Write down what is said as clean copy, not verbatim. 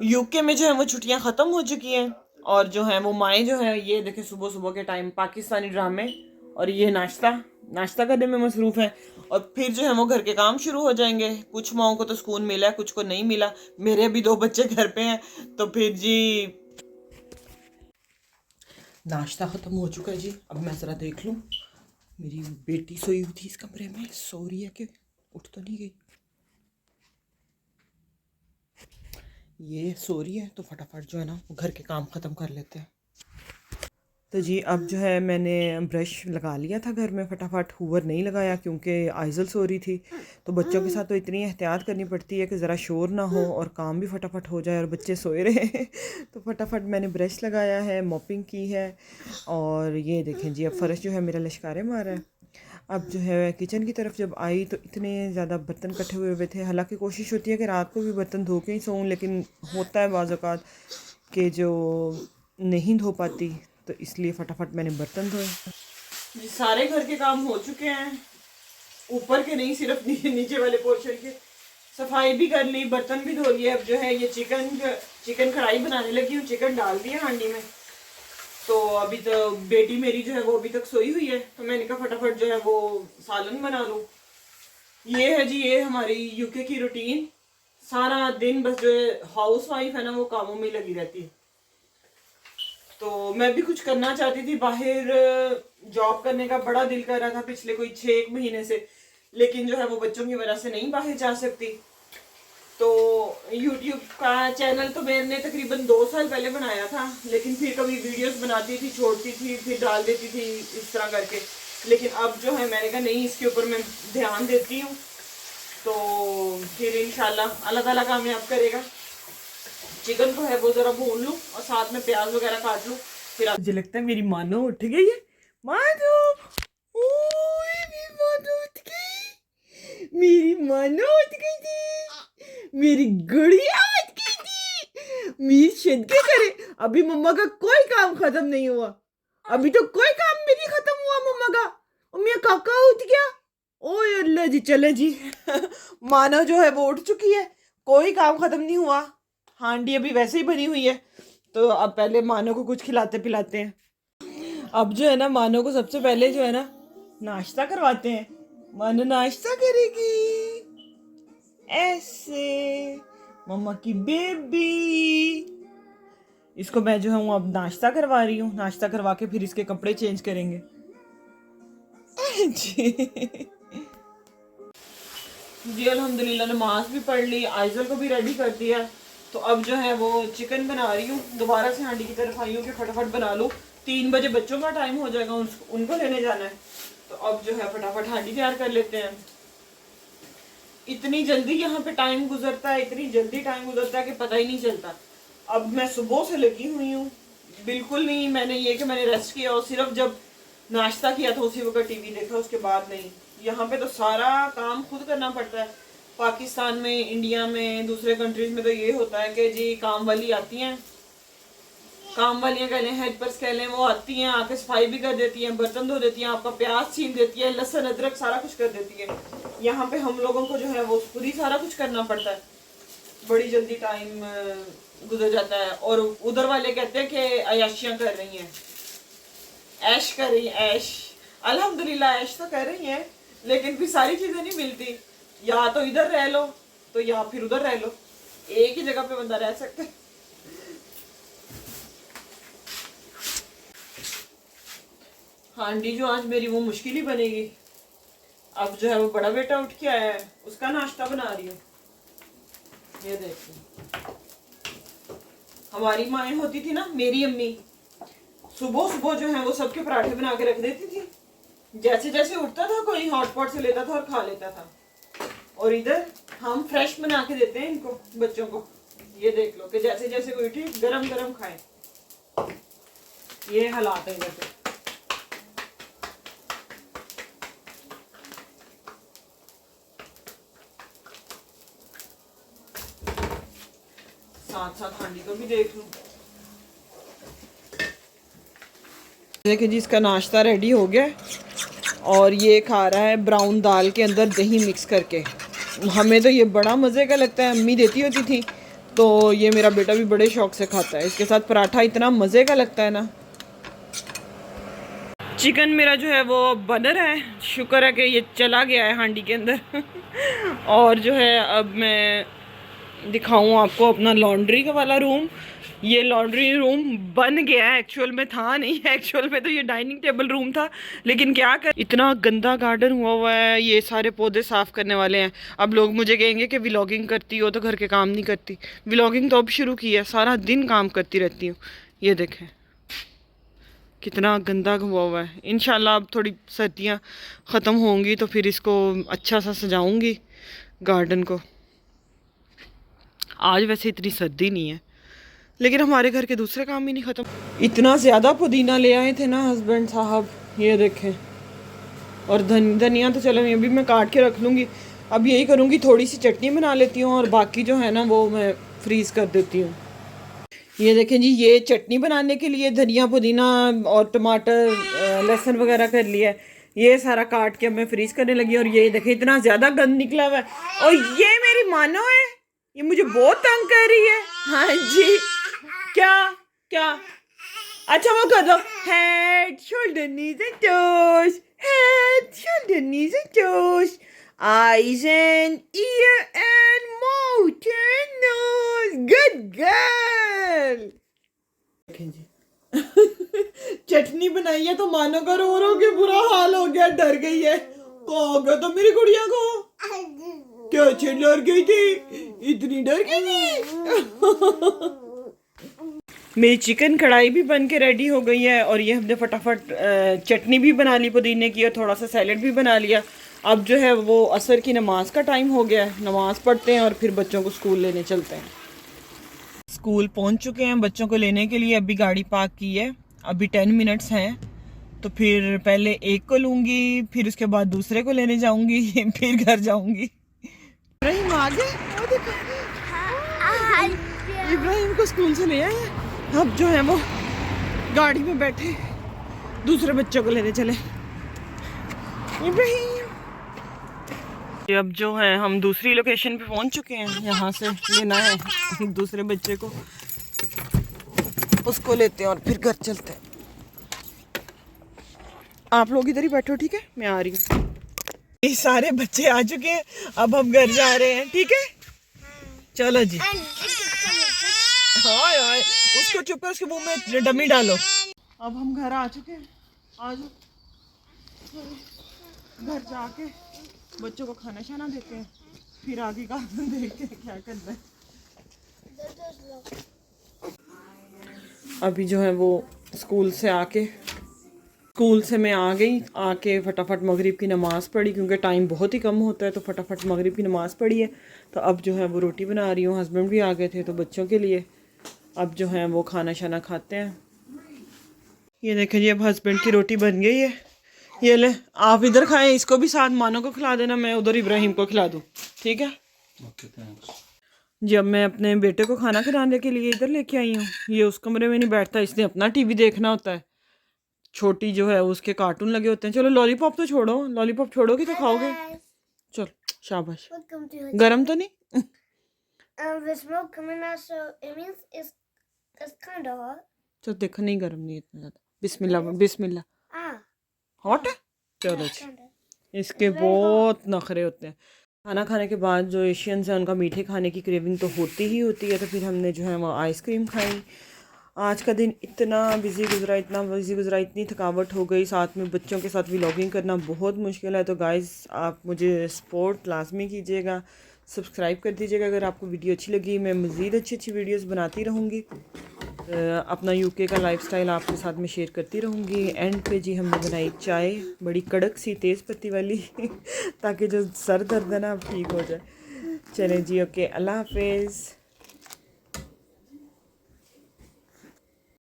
UK में जो है वो छुट्टियां ख़त्म हो चुकी हैं और जो है वो माएँ जो है ये देखें सुबह सुबह के टाइम पाकिस्तानी ड्रामे और ये नाश्ता नाश्ता करने में मसरूफ़ है। और फिर जो है वो घर के काम शुरू हो जाएंगे। कुछ माओं को तो स्कूल मिला है, कुछ को नहीं मिला। मेरे भी 2 बच्चे घर पे हैं तो फिर जी नाश्ता ख़त्म हो चुका है जी। अब मैं ज़रा देख लूँ, मेरी बेटी सोई हुई थी इस कमरे में, सो रही है कि उठ तो नहीं गई। ये सो रही है तो फटाफट जो है ना वो घर के काम ख़त्म कर लेते हैं। तो जी अब जो है मैंने ब्रश लगा लिया था घर में फटाफट, हूवर नहीं लगाया क्योंकि आइज़ल सो रही थी। तो बच्चों के साथ तो इतनी एहतियात करनी पड़ती है कि ज़रा शोर ना हो और काम भी फटाफट हो जाए, और बच्चे सोए रहे हैं तो फटाफट मैंने ब्रश लगाया है, मॉपिंग की है। और ये देखें जी अब फ़र्श जो है मेरा लश्कारे मार रहा है। अब जो है किचन की तरफ जब आई तो इतने ज़्यादा बर्तन इकट्ठे हुए थे। हालांकि कोशिश होती है कि रात को भी बर्तन धो के ही सोऊं, लेकिन होता है बाज़ औक़ात कि जो नहीं धो पाती, तो इसलिए फटाफट मैंने बर्तन धोए। ये सारे घर के काम हो चुके हैं, ऊपर के नहीं, सिर्फ नीचे वाले पोर्शन के। सफाई भी कर ली, बर्तन भी धो लिए। अब जो है ये चिकन कढ़ाई बनाने लगी हूँ। चिकन डाल दिया हांडी में। तो अभी तो बेटी मेरी जो है वो अभी तक सोई हुई है, तो मैंने कहा फटाफट जो है वो सालन बना लूँ। ये है जी, ये हमारी यूके की रूटीन। सारा दिन बस जो है हाउस वाइफ है ना वो कामों में लगी रहती है। तो मैं भी कुछ करना चाहती थी, बाहर जॉब करने का बड़ा दिल कर रहा था पिछले कोई 6 महीने से, लेकिन जो है वो बच्चों की वजह से नहीं बाहर जा सकती। तो YouTube का चैनल तो मैंने तकरीबन 2 साल पहले बनाया था, लेकिन फिर कभी वीडियोस बनाती थी, छोड़ती थी, फिर डाल देती थी, इस तरह करके। लेकिन अब जो है मैंने कहा नहीं, इसके ऊपर मैं ध्यान देती हूँ, तो फिर इंशाल्लाह अल्लाह ताला कामयाब करेगा। चिकन को है वो ज़रा भून लूँ और साथ में प्याज वगैरह काट लूँ। फिर मुझे लगता है मेरी मानो उठ गई है। मानो, ओए मेरी मानो उठ गई, मेरी मानो उठ गई थी, मेरी गुड़िया उठ गई थी। मीर सदके करे, अभी मम्मा का कोई काम खत्म नहीं हुआ, अभी तो कोई काम भी नहीं खत्म हुआ मम्मा का, और मेरा काका उठ गया। ओए अल्लाह जी, चले जी मानो जो है वो उठ चुकी है, कोई काम खत्म नहीं हुआ। हांडी अभी वैसे ही भरी हुई है, तो अब पहले मानो को कुछ खिलाते पिलाते हैं। अब जो है ना मानो को सबसे पहले जो है ना नाश्ता करवाते हैं। मानो नाश्ता करेगी ऐसे, मम्मा की बेबी। इसको मैं जो हूँ अब नाश्ता करवा रही हूँ। नाश्ता करवा के फिर इसके कपड़े चेंज करेंगे जी अल्हम्दुलिल्लाह नमाज भी पढ़ ली, आइजल को भी रेडी कर दिया। तो अब जो है वो चिकन बना रही हूँ। दोबारा से हांडी की तरफ आई हूँ कि फटाफट बना लूँ। 3 बजे बच्चों का टाइम हो जाएगा, उनको लेने जाना है। तो अब जो है फटाफट हांडी तैयार कर लेते हैं। इतनी जल्दी यहाँ पे टाइम गुजरता है, इतनी जल्दी टाइम गुजरता है कि पता ही नहीं चलता। अब मैं सुबह से लगी हुई हूँ, बिल्कुल नहीं मैंने ये कि मैंने रेस्ट किया और सिर्फ जब नाश्ता किया था उसी वक्त टीवी देखा, उसके बाद नहीं। यहाँ पे तो सारा काम खुद करना पड़ता है। पाकिस्तान में, इंडिया में, दूसरे कंट्रीज में तो ये होता है कि जी काम वाली आती हैं, काम वालियाँ कह लें, हेल्पर्स कह लें, वो आती हैं, आके सफाई भी कर देती हैं, बर्तन धो देती हैं, आपका प्याज छील देती है, लहसुन अदरक सारा कुछ कर देती है। यहाँ पे हम लोगों को जो है वो खुद ही सारा कुछ करना पड़ता है। बड़ी जल्दी टाइम गुजर जाता है। और उधर वाले कहते हैं कि अयाशियाँ कर रही हैं, ऐश कर रही हैं, ऐश। अल्हम्दुलिल्लाह ऐश तो कर रही हैं, लेकिन फिर सारी चीज़ें नहीं मिलती। या तो इधर रह लो तो या फिर उधर रह लो, एक ही जगह पे बंदा रह सकता है। हांडी जो आज मेरी वो मुश्किल ही बनेगी। अब जो है वो बड़ा बेटा उठ के आया है, उसका नाश्ता बना रही हूँ। ये देखो, हमारी माएँ होती थी ना, मेरी अम्मी सुबह सुबह जो है वो सबके पराठे बना के रख देती थी। जैसे जैसे उठता था कोई हॉटपॉट से लेता था और खा लेता था। और इधर हम फ्रेश बना के देते हैं इनको, बच्चों को। ये देख लो कि जैसे जैसे कोई उठी गरम गरम खाए। ये हालात है इधर पे। साथ साथ हांडी को भी देख लूं। देखिए जी इसका नाश्ता रेडी हो गया और ये खा रहा है ब्राउन दाल के अंदर दही मिक्स करके। हमें तो ये बड़ा मज़े का लगता है, अम्मी देती होती थी तो ये मेरा बेटा भी बड़े शौक से खाता है। इसके साथ पराठा इतना मज़े का लगता है ना। चिकन मेरा जो है वो बन रहा है, शुक्र है कि ये चला गया है हांडी के अंदर। और जो है अब मैं दिखाऊं आपको अपना लॉन्ड्री का वाला रूम। ये लॉन्ड्री रूम बन गया है, एक्चुअल में था नहीं। एक्चुअल में तो ये डाइनिंग टेबल रूम था, लेकिन क्या कर, इतना गंदा गार्डन हुआ है। ये सारे पौधे साफ़ करने वाले हैं। अब लोग मुझे कहेंगे कि व्लॉगिंग करती हो तो घर के काम नहीं करती। व्लॉगिंग तो अब शुरू की है, सारा दिन काम करती रहती हूँ। ये देखें कितना गंदा हुआ है। इंशाल्लाह अब थोड़ी सर्दियाँ ख़त्म होंगी तो फिर इसको अच्छा सा सजाऊंगी गार्डन को। आज वैसे इतनी सर्दी नहीं है, लेकिन हमारे घर के दूसरे काम ही नहीं ख़त्म। इतना ज़्यादा पुदीना ले आए थे ना हस्बैंड साहब, ये देखें। और धनिया तो चलो ये भी मैं काट के रख लूँगी। अब यही करूँगी, थोड़ी सी चटनी बना लेती हूँ और बाकी जो है ना वो मैं फ्रीज़ कर देती हूँ। ये देखें जी, ये चटनी बनाने के लिए धनिया पुदीना और टमाटर लहसुन वगैरह कर लिया है। ये सारा काट के अब मैं फ्रीज करने लगी। और ये देखें इतना ज़्यादा गंद निकला हुआ है। और ये मेरी मानो है, ये मुझे बहुत तंग कर रही है। हाँ जी, क्या क्या? अच्छा वो कर दो, head shoulder knees and toes, head shoulder knees and toes, eyes and ear and mouth and nose, good girl। देखें जी चटनी बनाई है तो मानो का रो रो के बुरा हाल हो गया, डर गई है। क्या हो गया तो मेरी गुड़िया को? क्या डर गई थी? इतनी डर गई थी? मेरी चिकन कढ़ाई भी बन के रेडी हो गई है। और ये हमने फटाफट चटनी भी बना ली पुदीने की, और थोड़ा सा सैलेड भी बना लिया। अब जो है वो असर की नमाज का टाइम हो गया है, नमाज पढ़ते हैं और फिर बच्चों को स्कूल लेने चलते हैं। स्कूल पहुंच चुके हैं बच्चों को लेने के लिए। अभी गाड़ी पार्क की है, अभी 10 मिनट्स हैं। तो फिर पहले एक को लूँगी, फिर उसके बाद दूसरे को लेने जाऊँगी, फिर घर जाऊँगी। इब्राहिम आ गए, इब्राहिम को स्कूल से ले आए। अब जो है वो गाड़ी में बैठे दूसरे बच्चों को लेने चले। इब्राहिम अब जो है हम दूसरी लोकेशन पे पहुंच चुके हैं। यहाँ से लेना है दूसरे बच्चे को, उसको लेते हैं और फिर घर चलते हैं। आप लोग इधर ही बैठो, ठीक है, मैं आ रही हूँ। ये सारे बच्चे आ चुके हैं, अब हम घर जा रहे हैं, ठीक है। चलो जी। हाँ यार, उसको चुप कर, उसके मुंह में डमी डालो। अब हम घर आ चुके हैं, आ जाओ। घर जाके बच्चों को खाना शाना देते हैं, फिर आगे का देखते हैं क्या करना है। अभी जो है वो स्कूल से मैं आ गई, आके फटाफट मगरिब की नमाज़ पढ़ी, क्योंकि टाइम बहुत ही कम होता है। तो फटाफट मगरिब की नमाज़ पढ़ी है। तो अब जो है वो रोटी बना रही हूँ। हस्बैंड भी आ गए थे तो बच्चों के लिए अब जो है वो खाना शाना खाते हैं। ये देखें जी, अब हस्बैंड की रोटी बन गई है। ये ले, आप इधर खाएं, इसको भी साथ मानो को खिला देना, मैं उधर इब्राहिम को खिला दूँ, ठीक है। ओके, थैंक्स जी। अब मैं अपने बेटे को खाना खिलाने के लिए इधर लेके आई हूँ। ये उस कमरे में नहीं बैठता, इसने अपना टीवी देखना होता है। छोटी जो है उसके कार्टून लगे होते हैं। चलो लॉलीपॉप तो छोड़ो, लॉलीपॉप छोड़ोगे तो खाओगे। चल शाबाश। गरम तो नहीं? चल देखो, नहीं गरम नहीं इतना ज़्यादा। बिस्मिल्लाह बिस्मिल्लाह। हॉट है? चलो जी। इसके बहुत नखरे होते हैं। खाना खाने के बाद जो एशियंस हैं उनका मीठे खाने की क्रेविंग तो होती ही होती है। तो फिर हमने जो है वो आइसक्रीम खाई। आज का दिन इतना बिज़ी गुजरा, इतनी थकावट हो गई। साथ में बच्चों के साथ व्लॉगिंग करना बहुत मुश्किल है। तो गाइज़, आप मुझे सपोर्ट लाजमी कीजिएगा, सब्सक्राइब कर दीजिएगा अगर आपको वीडियो अच्छी लगी। मैं मज़ीद अच्छी वीडियोस बनाती रहूँगी, अपना यूके का लाइफस्टाइल आपके साथ में शेयर करती रहूँगी। एंड पे जी हमने बनाई चाय, बड़ी कड़क सी तेज़ पत्ती वाली ताकि जो सर दर्द है ना ठीक हो जाए। चलें जी, ओके, अल्लाह हाफिज़।